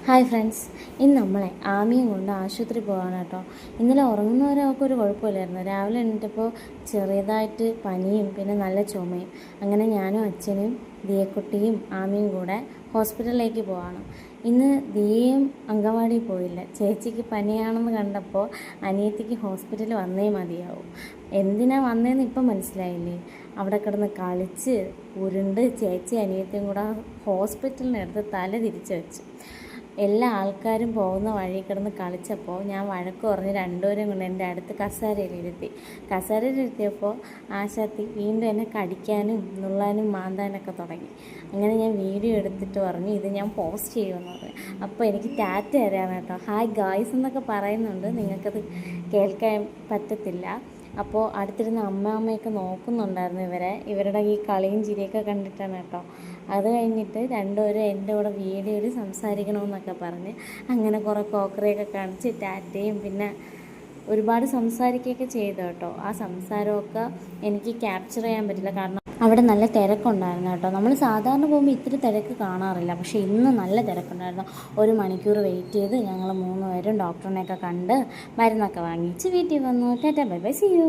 Hi friends, ഇന്ന് നമ്മളെ ആമിയും കൊണ്ട് ആശുപത്രി പോകാൻ കേട്ടോ. ഇന്നലെ ഉറങ്ങുന്നവരൊക്കെ ഒരു കുഴപ്പമില്ലായിരുന്നു. രാവിലെ എണീറ്റപ്പോൾ ചെറിയതായിട്ട് പനിയും പിന്നെ നല്ല ചുമയും. അങ്ങനെ ഞാനും അച്ഛനും ദിയക്കുട്ടിയും ആമിയും കൂടെ ഹോസ്പിറ്റലിലേക്ക് പോവാണ്. ഇന്ന് ദിയയും അങ്കവാടി പോയില്ല. ചേച്ചിക്ക് പനിയാണെന്ന് കണ്ടപ്പോൾ അനിയത്തിക്ക് ഹോസ്പിറ്റലിൽ വന്നേ മതിയാവും. എന്തിനാ വന്നതെന്ന് ഇപ്പം മനസ്സിലായില്ലേ? അവിടെ കിടന്ന് കളിച്ച് ഉരുണ്ട് ചേച്ചി അനിയത്തിയും കൂടെ ഹോസ്പിറ്റലിനടുത്ത് തല തിരിച്ച് വെച്ചു. എല്ലാ ആൾക്കാരും പോകുന്ന വഴി കിടന്ന് കളിച്ചപ്പോൾ ഞാൻ വഴക്ക് പറഞ്ഞ് രണ്ടുപേരും കൊണ്ട് എൻ്റെ അടുത്ത് കസേരയിലിരുത്തിയപ്പോൾ ആശാത്തി വീണ്ടും എന്നെ കടിക്കാനും നുള്ളാനും മാന്താനൊക്കെ തുടങ്ങി. അങ്ങനെ ഞാൻ വീഡിയോ എടുത്തിട്ട് പറഞ്ഞു ഇത് ഞാൻ പോസ്റ്റ് ചെയ്യുമെന്ന് പറഞ്ഞു. അപ്പോൾ എനിക്ക് ടാറ്റ തരാണ് കേട്ടോ. ഹായ് ഗായ്സ് എന്നൊക്കെ പറയുന്നുണ്ട്, നിങ്ങൾക്കത് കേൾക്കാൻ പറ്റത്തില്ല. അപ്പോൾ അടുത്തിരുന്ന് അമ്മയൊക്കെ നോക്കുന്നുണ്ടായിരുന്നു ഇവരുടെ ഈ കളിയും ചിരിയൊക്കെ കണ്ടിട്ടാണ് കേട്ടോ. അത് കഴിഞ്ഞിട്ട് രണ്ടുപേരും എൻ്റെ കൂടെ വീഡിയോയിൽ സംസാരിക്കണമെന്നൊക്കെ പറഞ്ഞ് അങ്ങനെ കുറേ കോക്കറിയൊക്കെ കാണിച്ച് ടാറ്റയും പിന്നെ ഒരുപാട് സംസാരിക്കുകയൊക്കെ ചെയ്തു കേട്ടോ. ആ സംസാരമൊക്കെ എനിക്ക് ക്യാപ്ചർ ചെയ്യാൻ പറ്റില്ല, കാരണം അവിടെ നല്ല തിരക്കുണ്ടായിരുന്നു കേട്ടോ. നമ്മൾ സാധാരണ പോകുമ്പോൾ ഇത്തിരി തിരക്ക് കാണാറില്ല, പക്ഷേ ഇന്ന് നല്ല തിരക്കുണ്ടായിരുന്നു. 1 മണിക്കൂർ വെയിറ്റ് ചെയ്ത് ഞങ്ങൾ 3 പേരും ഡോക്ടറിനെയൊക്കെ കണ്ട് മരുന്നൊക്കെ വാങ്ങിച്ച് വീട്ടിൽ വന്നു. Tata bye bye, see U.